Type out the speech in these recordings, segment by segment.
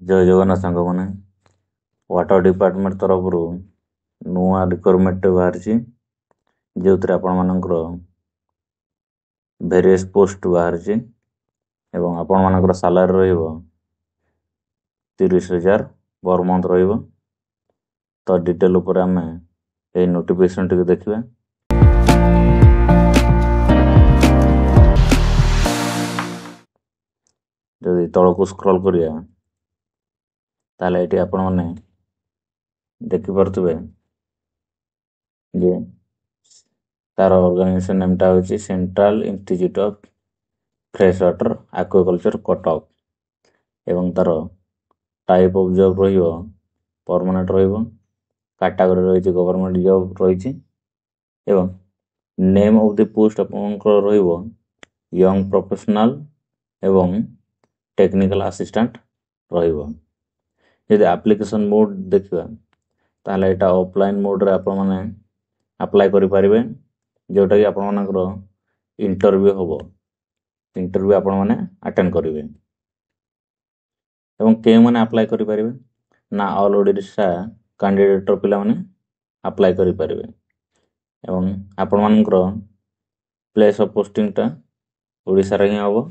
जय Jagannath सांगमाने water department तरफ नुआ रिक्वायरमेंट बाहरी जो आपण मानकर वेरियस पोस्ट बाहरी एवं आपण मानकर सालारी रहिबो 30,000 पर मंथ रहिबो। तो डिटेल ऊपर आमे ए नोटिफिकेशन टिके देखिबा। जदि तळकू स्क्रॉल करिया ताले एटी आपण माने देखि परतबे जे तार ऑर्गेनाइजेशन नेमटा होची central institute of fresh water aquaculture Cuttack एवं तार टाइप ऑफ जॉब रहिबो परमानेंट रहिबो, कैटेगरी रहिछि गवर्नमेंट जॉब रहिछि एवं नेम ऑफ द पोस्ट आपनकर रहिबो यंग प्रोफेशनल एवं टेक्निकल असिस्टेंट रहिबो। यदि एप्लीकेशन मोड देखिबा ताले एटा ऑफलाइन मोड रे आपण माने अप्लाई करि परिबे जोटा कि आपण मानकर इंटरव्यू होबो। इंटरव्यू आपण माने अटेंड करिवे एवं के माने अप्लाई करि परिबे ना ऑल ओडिशा कैंडिडेट पिला माने अप्लाई करि परिबे एवं आपण मानकर प्लेस ऑफ पोस्टिंग ता ओडिसा रे ही होबो।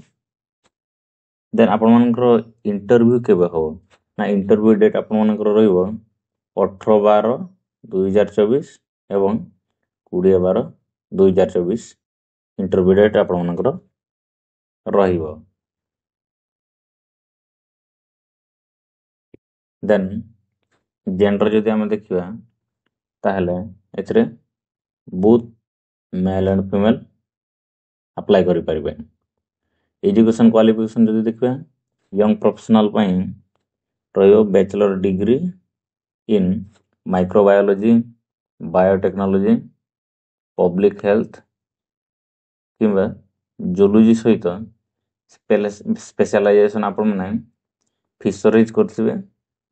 देन आपण मानकर इंटरव्यू केबे होबो ना इंटरव्यू डेट आपण मानकर रहिबो 18/12/2024 एवं 20/12/2024 इंटरव्यू डेट आपण मानकर रहिबो। देन जेंडर जदि हम देखिबा ताहले एथरे both male and female apply करि परिबे। एजुकेशन क्वालिफिकेशन जदि देखिबा यंग प्रोफेशनल पई रहिबो bachelor degree in microbiology, biotechnology, public health किंबा जूलॉजी सहित स्पेशलाइजेशन आपण माने फिशरीज करथिबे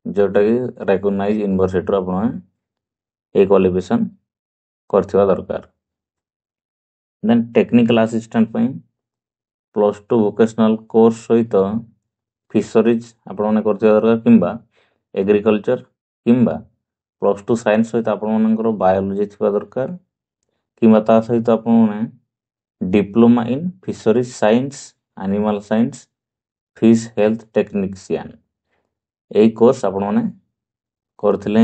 जोटा कि रिकॉग्नाइज यूनिवर्सिटी आपण ए क्वालिफिकेशन करथिबा दरकार। देन टेक्निकल असिस्टेंट पई +2 वोकेशनल कोर्स सहित फिशरीज आपण माने करथिबा दरकार किंबा एग्रीकल्चर किंबा +2 साइंस सहित आपण मानकर बायोलॉजी थिबा दरकार किंबा ता सहित आपण माने diploma in fisheries science, animal science, fish health technician A course आपण माने करथिले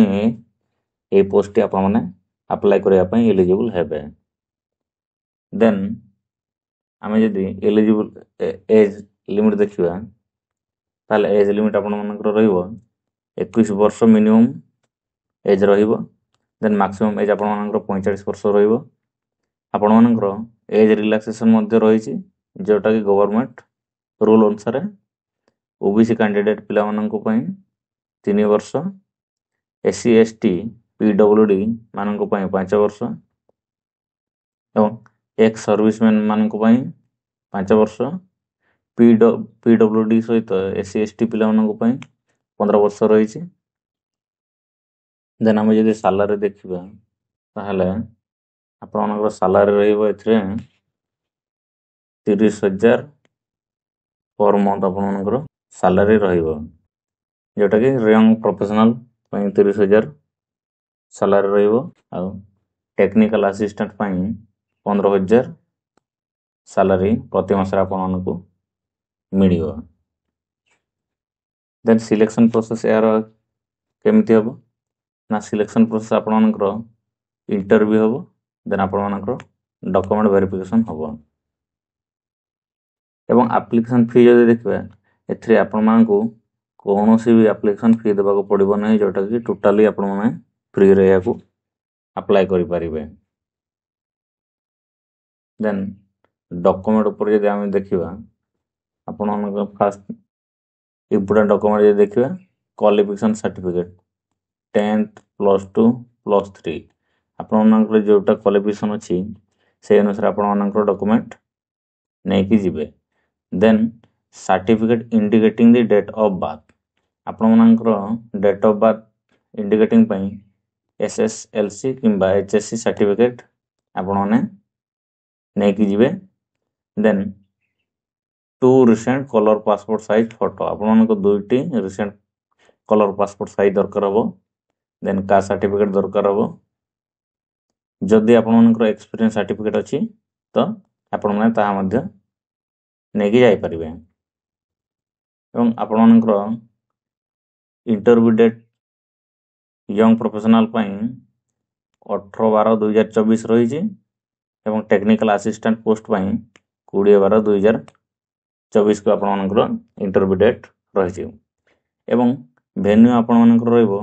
ए पोस्ट आपण माने अप्लाई करिया पई एलिजिबल हेबे। देन आमे जदि एलिजिबल एज लिमिट देखिबा ताले एज लिमिट आपण मानकर रहिबो 21 वर्ष मिनिमम एज रहिबो। देन मैक्सिमम एज आपण मानकर 45 वर्ष रहिबो। आपण मानकर एज रिलैक्सेशन मध्ये रहिछि जोटा कि गवर्नमेंट रूल अनुसार ओबीसी कैंडिडेट पिला माननको पई 3 वर्ष, एससी एसटी पीडब्ल्यूडी माननको पई 5 वर्ष एवं एक्स सर्विसमैन माननको पई 5 वर्ष, पीडब्ल्यूडी सहित एससी एसटी पिला माननको पई 15 वर्ष रहिछि। देन हम जदि सैलरी देखिबा ताहले आपण मानकर सैलरी रहिबो एथरे 30,000 पर मंथ आपण मानकर सैलरी रहिबो जोटा कि यंग प्रोफेशनल पई 30,000 सैलरी रहिबो आ टेक्निकल असिस्टेंट पई 15,000 सैलरी प्रति मास आपण मानको मिलिबो। देन सिलेक्शन प्रोसेस यार केमिति हबो ना सिलेक्शन प्रोसेस आपण मानकर इंटरव्यू हबो। देन आपण मानकर डॉक्यूमेंट वेरिफिकेशन हबो एवं एप्लीकेशन फी जदि देखबे एथरे आपण मानको कोनोसी भी एप्लीकेशन फी देबा को पड़िबो नै जोटा कि टोटली आपण माने फ्री रे याकू अप्लाई करि परिबे। देन डॉक्यूमेंट ऊपर जदि हम देखिबा आपण मानको फर्स्ट इंपोर्टेंट डॉक्यूमेंट जदि देखिबा क्वालिफिकेशन सर्टिफिकेट 10th +2 +3 आपण मानकर जोटा क्वालिफिकेशन अछि से अनुसार आपण मानकर डॉक्यूमेंट नै कि जिवे। Then certificate indicating the date of birth आपण मानकर डेट ऑफ बर्थ इंडिकेटिंग पई एसएसएलसी किंबा एचएससी सर्टिफिकेट आपण माने नै कि जिवे। Then 2 recent colour passport size photo आपण मानकर दुईटी रिसेंट कलर पासपोर्ट साइज दरकार हम देन कास्ट सर्टिफिकेट दरकार हम जदि आपनकर एक्सपीरियंस सर्टिफिकेट अच्छी तो आपण मैंने ताहा मध्य नेकी जाई परिबे एवं आपनकर इंटरव्यू डेट यंग प्रोफेशनल 18/12/2024 रही एवं टेक्निकल असिस्टेंट पोस्ट 20/12/2024 को आपनकर इंटरव्यू डेट रही एवं वेन्यू आपनकर रहिबो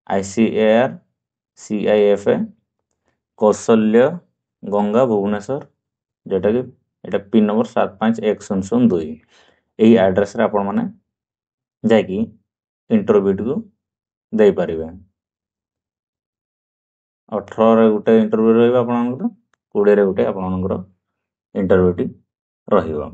ICAR CIFA कौशल्य गंगा भुवनेश्वर जोटा कि एटा पिन नंबर 751002 यही एड्रेस रे आपण माने जाकी इंटरव्यू को दे पारिबे 18 रे गुटे इंटरव्यू रहइबा आपनकर 20 रे गुटे आपनकर इंटरव्यू टी रहिबो।